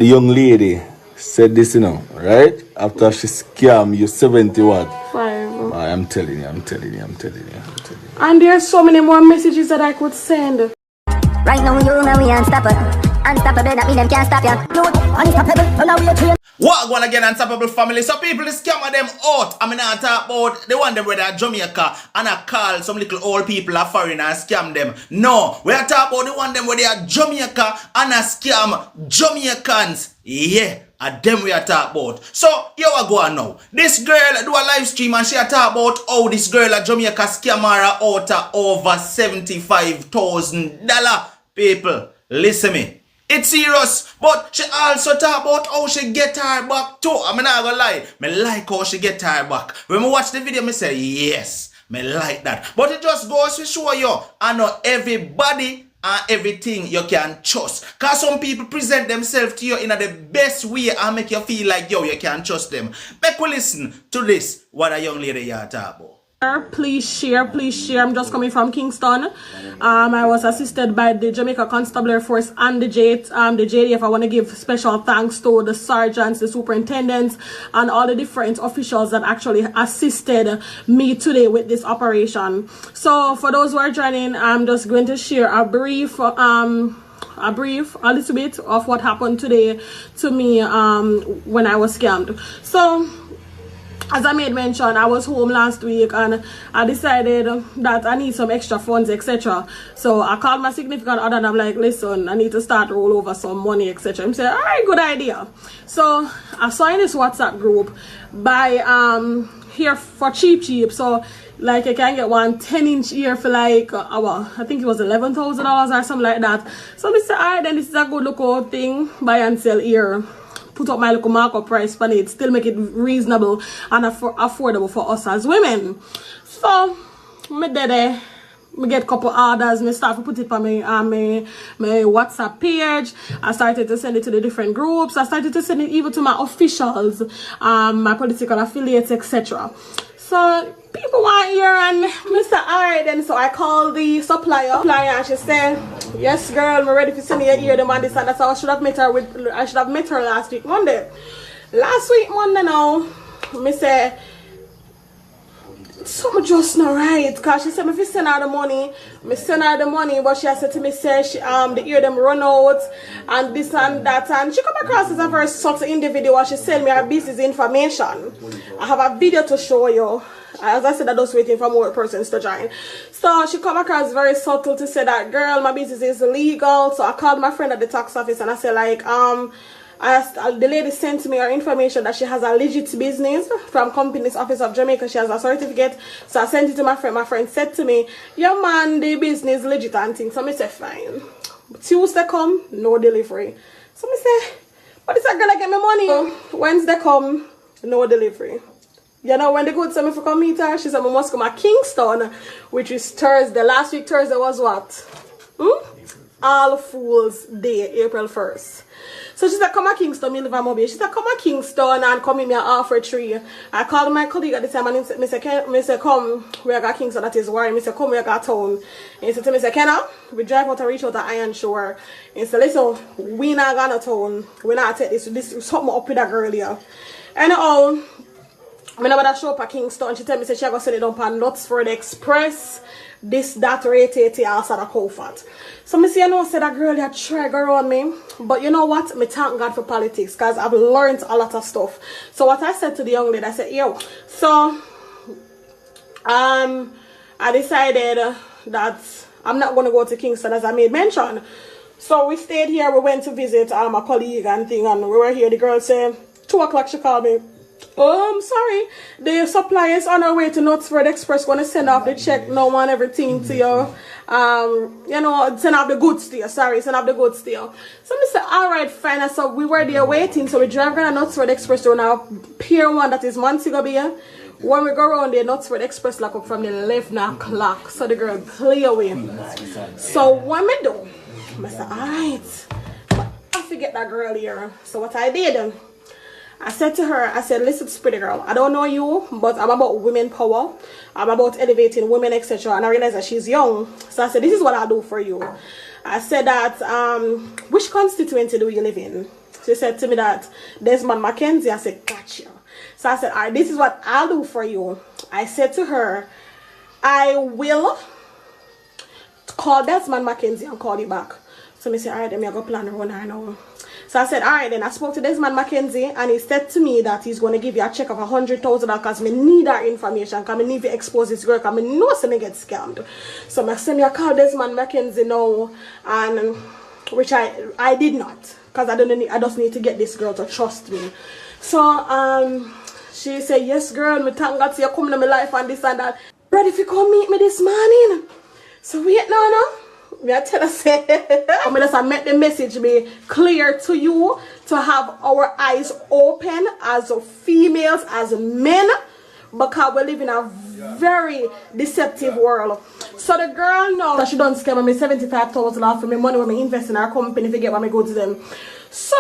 the young lady said this, you know, right? After she scam you 70 what? 5. I'm telling you. And there's so many more messages that I could send. Right now, you know we unstoppable. Unstoppable, that mean them can't stop you. Unstoppable, now we are trained. What going again, unstoppable family? So people, the scammer them out. I mean, I talk about the one them where they're Jamaica and I call some little old people a foreigner and scam them. No, we are talking about the one them where they are Jamaica and I scam Jamaicans. Yeah. And them we are talking about. So, here we go on now. This girl do a live stream and she a talk about how this girl at Jamaica scam her out of over $75,000. People, listen me. It's serious, but she also talk about how she get her back too. I'm not gonna lie, me like how she get her back. When me watch the video, me say, yes, me like that. But it just goes to show you, I know everybody and everything you can trust. Cause some people present themselves to you in the best way and make you feel like, yo, you can trust them. Make we listen to this, what a young lady you talk about. Please share. I'm just coming from Kingston. I was assisted by the Jamaica Constabulary Force and the JDF. I want to give special thanks to the sergeants, the superintendents, and all the different officials that actually assisted me today with this operation. So for those who are joining, I'm just going to share a little bit of what happened today to me when I was scammed. So as I made mention, I was home last week and I decided that I need some extra funds, etc. So I called my significant other and I'm like, listen, I need to start roll over some money, etc. He said, all right, good idea. So I saw in this WhatsApp group buy here for cheap. So like you can get one 10-inch ear for like I think it was $11,000 or something like that. So I said, all right, then this is a good lookout thing, buy and sell ear. Put up my little markup price for it, still make it reasonable and affordable for us as women. So me get a couple orders, me start to put it on my WhatsApp page. I started to send it to the different groups. I started to send it even to my officials, my political affiliates, etc. So people want here and Mr. Alright then, so I called the supplier and she said, yes girl, I'm ready to send you here the man this and that. So I should have met her last week Monday. Last week Monday now, me say something just not right, cause she said me if you send her the money, but she has said to me say she the ear them run out and this and that, and she come across as a very subtle individual. She sent me her business information. I have a video to show you. As I said, I'm just waiting for more persons to join. So she come across very subtle to say that, girl, my business is illegal. So I called my friend at the tax office and I said like, the lady sent me her information that she has a legit business from Companies Office of Jamaica. She has a certificate. So I sent it to my friend. My friend said to me, yeah man, the business legit and things. So I said, fine. Tuesday come, no delivery. So I say, but this girl get me money. Wednesday come, no delivery. You know, when the good sent me for come meet her, she said I must come to Kingston, which is Thursday. Last week Thursday was what? All Fool's Day, April 1st. So she said, come to Kingston, me live in Mobile. She said, come to Kingston and come in me offer 3. I called my colleague at the time and he said, come, we are got Kingston, that is worry. I said, come, we are got town. And he said to me, Kenna, we drive out and reach out to Iron Shore. And he said, listen, we not gonna town. We not take this is something up with that girl here. And when I show up at Kingston, she tell me say she go send it up on Knutsford Express. This, that, rate, also the Kofat. So I say, I know, I said that girl that try go around me. But you know what? Me thank God for politics because I've learned a lot of stuff. So what I said to the young lady, I said, yo, so I decided that I'm not going to go to Kingston as I made mention. So we stayed here, we went to visit my colleague and thing, and we were here. The girl said, 2 o'clock she called me. Oh, I'm sorry. The supplier is on our way to Knutsford Express. Going to send off the check now and everything to you. You know, send off the goods to you. Sorry, send off the goods to you. So I said, all right, fine. So we were there waiting. So we drive around Knutsford Express to now Pier 1, that is Montego Bay. When we go around there, Knutsford Express lock up from the 11 o'clock. So the girl play away. So what I do? I said, all right. I forget that girl here. So what I did, I said to her, I said, listen, pretty girl, I don't know you, but I'm about women power. I'm about elevating women, etc. And I realized that she's young. So I said, this is what I'll do for you. I said that, which constituency do you live in? She said to me that Desmond Mackenzie. I said, gotcha. So I said, all right, this is what I'll do for you. I said to her, I will call Desmond Mackenzie and call you back. So I said, all right, then I'm going to plan to run her now. So I said, all right, then I spoke to Desmond Mackenzie and he said to me that he's going to give you a check of $100,000 because I need that information, because I need to expose this girl, because I know she get scammed. So I send me a call Desmond Mackenzie now, and which I did not, because I just need to get this girl to trust me. So she said, yes girl, me thank God you coming to my life and this and that. Ready to come meet me this morning? So wait now. Me I tell her say I'm just make the message be clear to you to have our eyes open as females, as men, because we live in a very deceptive world. So the girl knows that she done scam me $75,000 off for me money when me invest in our company if you get when me go to them. So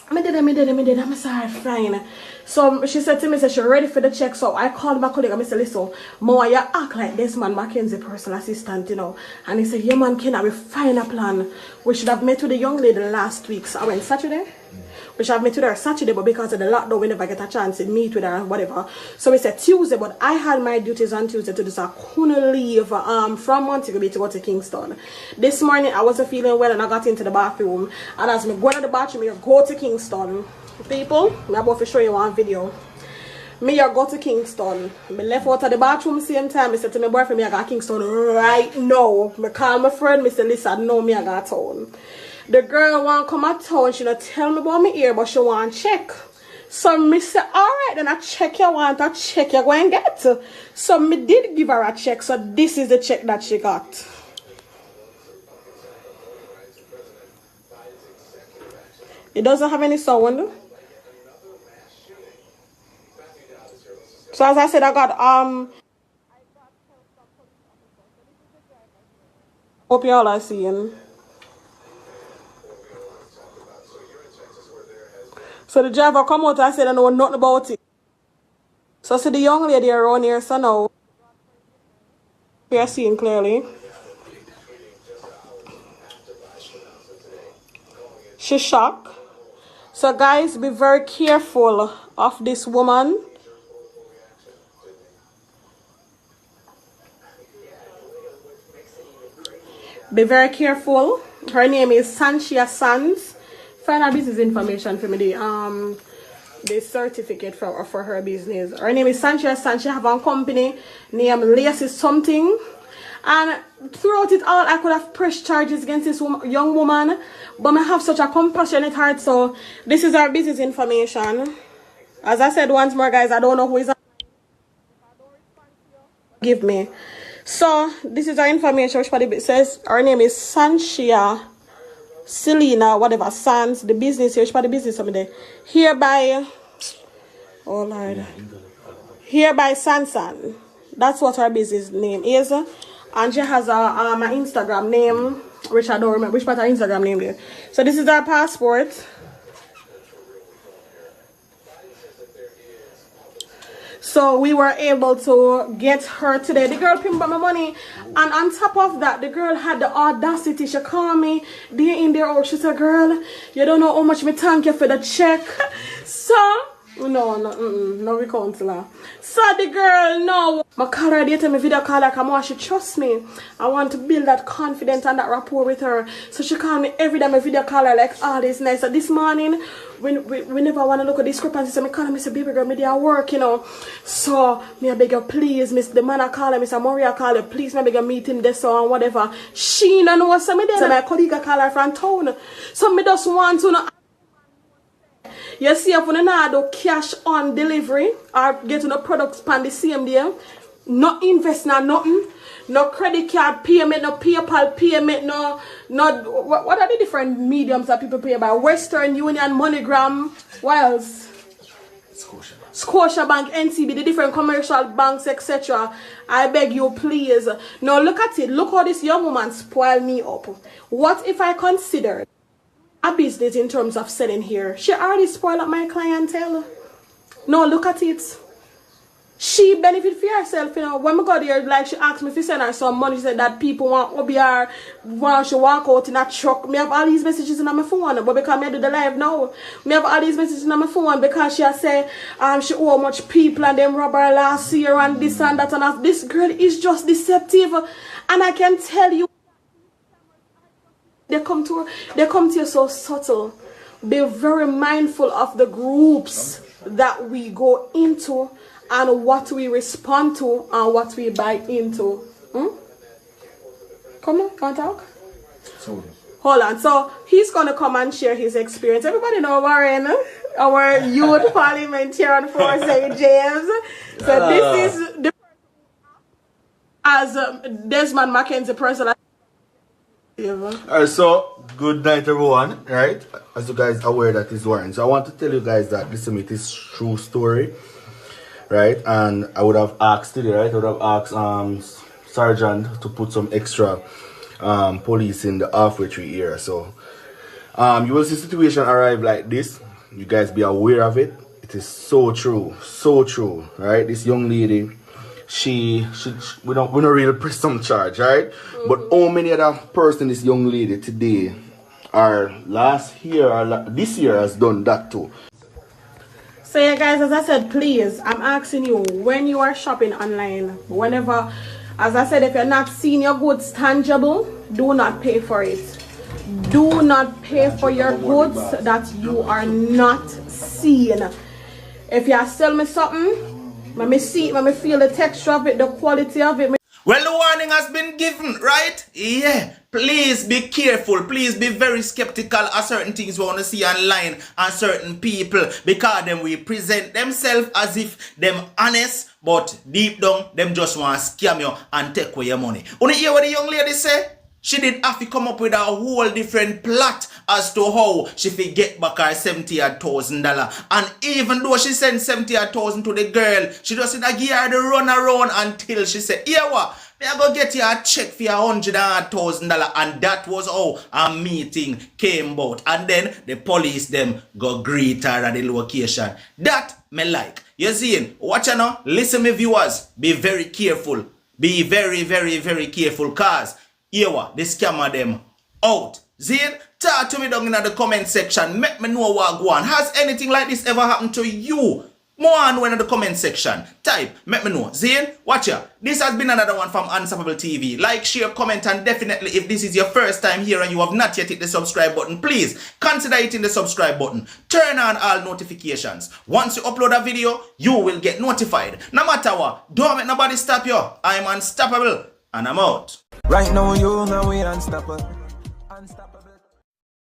I did, I'm sorry, fine. So she said to me, she ready for the check. So I called my colleague and I said, listen, Moa, you act like this man Mackenzie personal assistant, you know. And he said, yeah man, can we find a plan? We should have met with the young lady last week. So I went Saturday. We should have met with her Saturday, but because of the lockdown, we never get a chance to meet with her and whatever. So we said Tuesday, but I had my duties on Tuesday to do, so I couldn't leave from Montego Bay to go to Kingston. This morning, I wasn't feeling well and I got into the bathroom. And as me going to the bathroom, I go to Kingston. People, I'm about to show you one video. Me I go to Kingston. I left out of the bathroom same time. I said to my boyfriend, I got Kingston right now. I call my friend, I said, listen, no, me I got town. The girl want come at town, she don't tell me about my ear, but she want check. So me say, alright, then I check you want, I check you go and get. So me did give her a check, so this is the check that she got. It doesn't have any sound. So as I said, I got hope you all are seeing. So the driver come out and I said I know nothing about it. So I see the young lady around here, so now we are seeing clearly. She's shocked. So guys, be very careful of this woman. Be very careful. Her name is Sanchia Sands. Find her business information for me, the certificate for her business. Her name is Sanchia Sands. She have a company named Lacy something. And throughout it all, I could have pressed charges against this young woman, but I have such a compassionate heart. So this is our business information. As I said once more, guys, I don't know who is. Give me. So this is our information. Which it says her name is Sanchia Selena, whatever, Sans, the business here, the business over there. Hereby, oh Lord, hereby Sansan. That's what her business name is. And she has an Instagram name, which I don't remember which part her Instagram name is. So this is her passport. So we were able to get her today. The girl pimped my money, and on top of that, the girl had the audacity. She called me day in there out. She said, "Girl, you don't know how much me thank you for the check." So no, we counselor. So the girl, no. My call her date, my video call her, come on, she trusts me. I want to build that confidence and that rapport with her. So she called me every day, my video call her like, oh, this nice. So this morning, we never want to look at discrepancy. So I call her, I say, baby girl, me there work, you know. So me I beg you, please, miss the man I call her, Mr. Maria call her, please, me I beg you meet him this or whatever. She don't know what's me there. So my colleague call her from town. So me just want to know. You see, if you not do cash on delivery or getting the products on the same day, no invest in nothing, no credit card payment, no PayPal payment, no what are the different mediums that people pay by? Western Union, MoneyGram, what else? Scotiabank, NCB, the different commercial banks, etc. I beg you, please. Now look at it. Look how this young woman spoiled me up. What if I considered a business in terms of selling here? She already spoiled up my clientele. No, look at it. she benefit for herself, you know. When we got here, like, she asked me if she send her some money. She said that people want OBR, want she walk out in a truck. Me have all these messages in my phone, but because me do the live now, me have all these messages in my phone because she has said she owe much people and them rob her last year and this and that and that. This girl is just deceptive, and I can tell you, they come to you so subtle. Be very mindful of the groups that we go into and what we respond to and what we buy into. Come on, can't talk? Hold on. So he's gonna come and share his experience. Everybody know Warren, our youth parliamentarian for St. James. So this is the as Desmond Mackenzie person. Alright, so good night everyone, right? As you guys are aware that is Warren. So I want to tell you guys that this is true story. Right, and I would have asked today, right? I would have asked Sergeant to put some extra police in the halfway through area. So you will see situation arrive like this. You guys be aware of it. It is so true, right? This young lady, we don't really press some charge, right? But how many other person this young lady today or last year or this year has done that too? So yeah guys, as I said, please, I'm asking you, when you are shopping online, whenever, as I said, if you're not seeing your goods tangible, do not pay for it. Do not pay for your goods that you are not seeing. If you sell me something, let me see it, let me feel the texture of it, the quality of it. Well, the warning has been given, right? Yeah. Please be careful. Please be very skeptical of certain things we want to see online and certain people, because them we present themselves as if them honest, but deep down them just want to scam you and take away your money. You hear what the young lady say? She did have to come up with a whole different plot as to how she fit get back her $70,000. And even though she sent $70,000 to the girl, she just said give her the run around until she said, "Yeah, what? Me I go get you a check for $100,000." And that was how a meeting came about. And then the police them go greet her at the location. That me like. You see, watch now. Listen, me viewers. Be very careful. Be very, very, very careful, cause here what the scammer them out. Zin, talk to me down in the comment section. Make me know what go on. Has anything like this ever happened to you? More on when in the comment section. Type, make me know. Zin, watch ya. This has been another one from Unstoppable TV. Like, share, comment, and definitely if this is your first time here and you have not yet hit the subscribe button, please consider hitting the subscribe button. Turn on all notifications. Once you upload a video, you will get notified. No matter what, don't make nobody stop you. I'm unstoppable and I'm out. Right now, you know we unstoppable. Unstoppable.